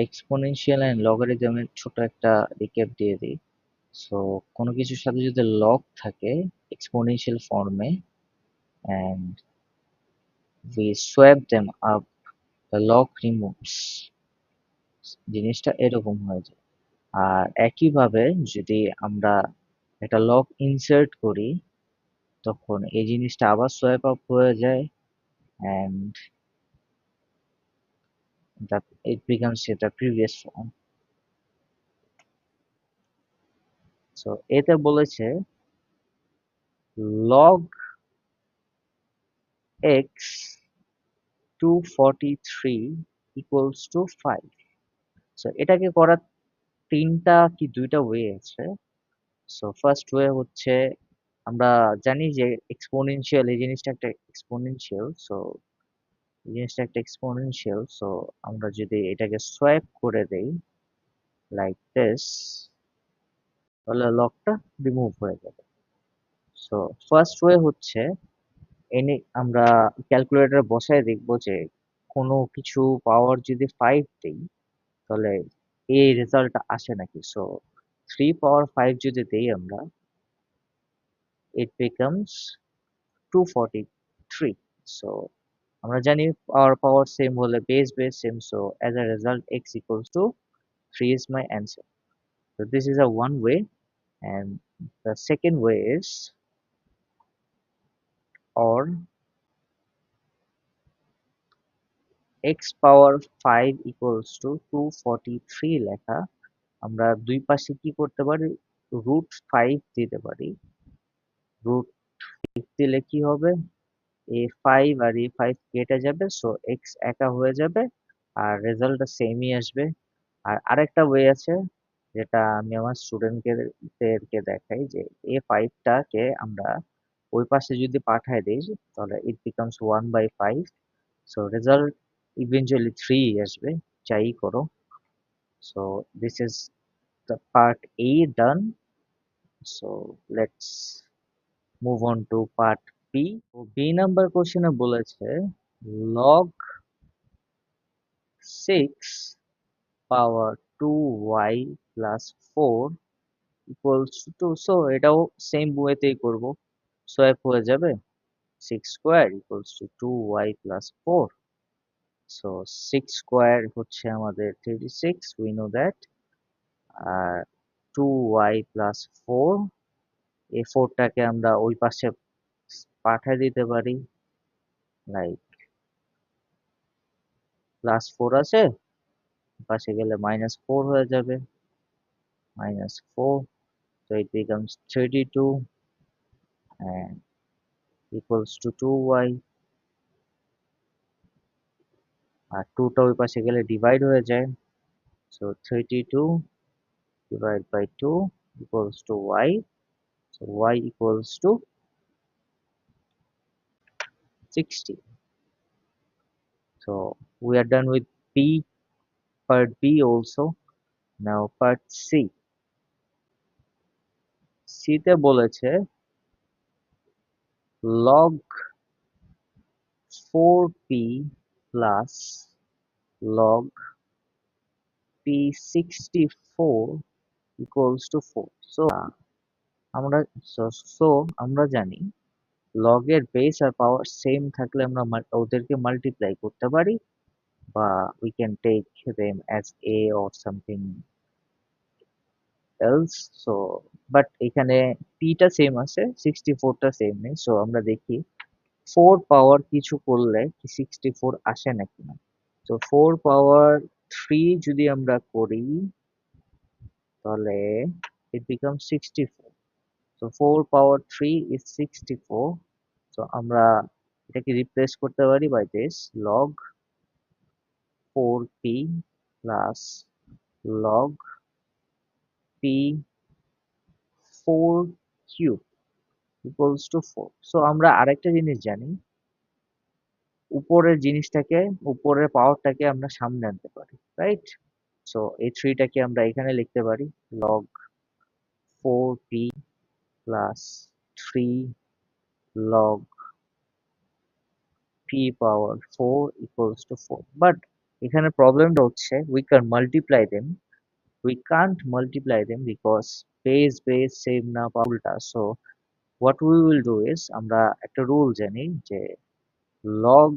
Exponential and লগারিদমের ছোট একটা recap দিয়ে দিই। সো কোনো কিছুর সাথে যদি লগ থাকে এক্সপোনেনশিয়াল ফর্মে and we swap them up, the log removes, জিনিসটা এরকম হয়ে যায়। আর একইভাবে যদি আমরা একটা লগ ইনসার্ট করি তখন এই জিনিসটা আবার সোয়াপ আপ হয়ে যায় and that it becomes the previous form. So এতে বলেছে log x 243 equals to 5. So এটাকে করার তিনটা কি দুইটা ওয়ে আছে। সো ফার্স্ট ওয়ে হচ্ছে আমরা জানি যে এক্সপোনেনশিয়াল এই জিনিসটা একটা এক্সপোনেনশিয়াল। সো এই জিনিসটা একটা এক্সপোনেনশিয়াল। সো আমরা যদি এটাকে সোয়াপ করে দেই লাইক দিস তাহলে লগটা রিমুভ হয়ে যাবে। সো ফার্স্ট ওয়ে হচ্ছে এনে আমরা ক্যালকুলেটরে বসায় দেখবো যে কোনো কিছু পাওয়ার যদি 5 দেই তাহলে এই রেজাল্টটা আসে নাকি। সো 3 পাওয়ার 5 যদি দেই আমরা it becomes 243. So আমরা জানি পাওয়ার সেম হলে base same, so as a result x equals to 3 is my answer. So this is a one way, and the second way is or x power 5 equals to 243 লেখা আমরা দুই পাশে কি করতে পারি রুট 5 দিতে পারি। রুট 5 দিলে কি হবে a5 আর a5 কেটে যাবে, সো x একা হয়ে যাবে আর রেজাল্টটা সেমই আসবে। আর আরেকটা ওয়ে আছে যেটা আমি আমার স্টুডেন্টদেরকে দেখাই যে a5 টাকে আমরা ওই পাশে যদি পাঠায় দিই তাহলে it becomes 1/5, so result eventually 3 আসবে যাই করো। So this is the part A done. So let's move on to part B. তো B নাম্বার কোশ্চেনে বলেছে log 6 power 2y plus 4 equals to, so এটাও সেম ওয়েতেই করব, সোয়াপ হয়ে যাবে 6 square equals to 2y plus 4. So 6 square হচ্ছে আমাদের 36, we know that, R 2y plus 4, এই 4 টাকে আমরা ওই পাশে পাঠিয়ে দিতে পারি লাইক প্লাস 4 আছে পাশে গেলে -4 হয়ে যাবে, -4, so it becomes 32 and equals to 2y, আর 2 টা ওই পাশে গেলে ডিভাইড হয়ে যায়, so 32 divided by 2 equals to y, so y equals to 60. So we are done with B, part B also. Now part C. C তে বলেছে log 4p plus log p64 equals to 4. So আমরা so আমরা জানি log এর base আর পাওয়ার same থাকলে আমরা ওদেরকে multiply করতে পারি বা we can take them as a or something else. So but এখানে p টা সেম আছে 64 টা সেম নেই, সো আমরা দেখি 4 পাওয়ার কিছু করলে কি 64 আসে নাকি না। তো 4 পাওয়ার 3 যদি আমরা করি তাহলে it becomes 64. So 4 power 3 is 64. So আমরা এটাকে রিপ্লেস করতে পারি by this log 4p plus log p4 cube equals to 4. So আমরা আরেকটা জিনিস জানি উপরের জিনিসটাকে উপরের পাওয়ারটাকে আমরা সামনে আনতে পারি, রাইট। সো এই 3 টাকে আমরা এখানে লিখতে পারি log 4p plus 3 log p power 4 equals to 4. But এখানে প্রবলেমটা হচ্ছে we can't multiply them because base same না বা উল্টা। So what we will do is আমরা একটা রুল জানি যে log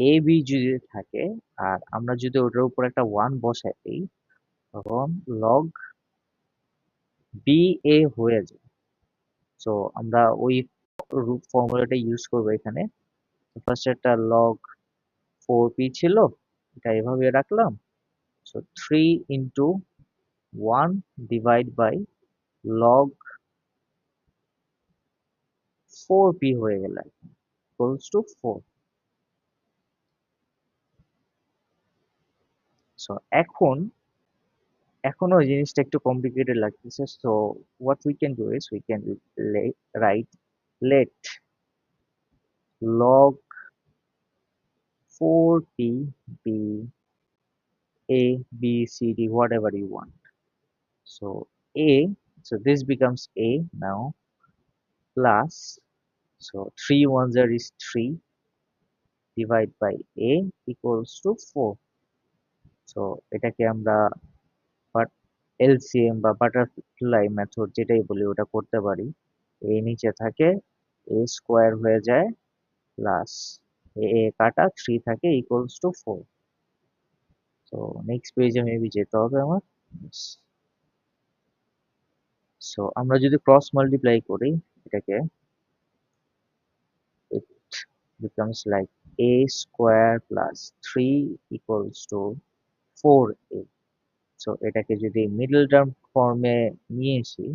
ab যদি থাকে আর আমরা যদি ওটার উপর একটা 1 বসাই দিই তখন log ba হয়ে যায়। সো আমরা ওই ফর্মুলাটা ইউজ করবো এখানে। ফার্স্ট একটা log 4p ছিল, এটা এভাবে রাখলাম। So 3 into 1 divide by log 4p হয়ে গেল equals to 4। সো এখন ওই জিনিসটা একটু কমপ্লিকেটেড লাগতেছে। So what we can do is we can write let log 4p be a b c d whatever you want. So a, so this becomes a now, plus, so 3 ones are is 3, divide by a equals to 4। So এটাকে আমরা but LCM বা butterfly method যেটাই বলি ওটা করতে পারি। এ নিচে থাকে, এ স্কোয়ার হয়ে যায়, প্লাস এ কাটা 3 থাকে ইকুয়ালস টু 4। সো নেক্সট পেজে মেবি যেতে হবে আমার। সো আমরা যদি ক্রস মাল্টিপ্লাই করি এটাকে, it becomes like a square plus 3 equals to 4a। So এটাকে যদি মিডল টার্ম ফর্মে নিয়ে আসি,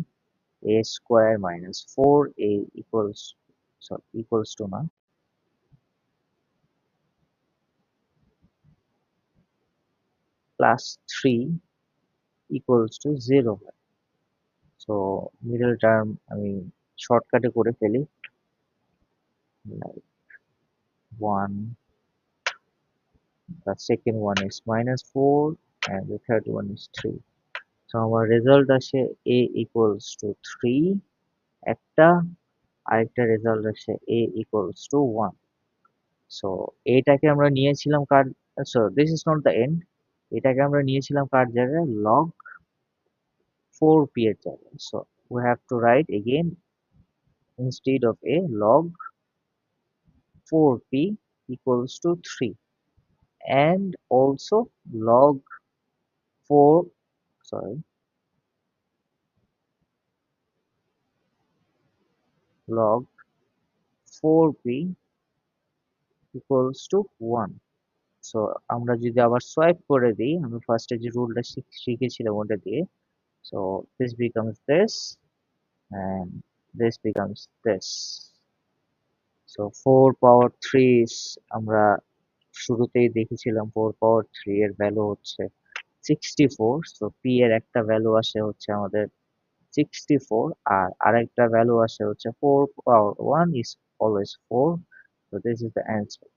a square minus 4a equals to না, plus 3 equals to 0। So middle term আমি শর্টকাটে করে ফেলি, like 1, the second one is minus 4 and the third one is 3। So আমার রেজাল্ট আসে a equals to 3 একটা, আরেকটা রেজাল্ট আসে a equals to 1। সো এটাকে আমরা নিয়েছিলাম কার, so this is not the end, এটাকে আমরা নিয়েছিলাম কার জায়গায়, log 4p এর জায়গায়। So we have to write again instead of a log 4p equals to 3 and also log 4, sorry, log 4p equals to 1। So আমরা যদি আবার সোয়াইপ করে দিই, আমি ফার্স্টে যে রুলটা শিখেছিলাম ওটা দিয়ে, so this becomes this and this becomes this। So 4 পাওয়ার 3 আমরা শুরুতেই দেখেছিলাম 4 পাওয়ার 3 এর ভ্যালু হচ্ছে 64। সো p এর একটা ভ্যালু আসে হচ্ছে আমাদের 64 আর আরেকটা ভ্যালু আসে হচ্ছে 4 power 1 is always 4। So this is the answer।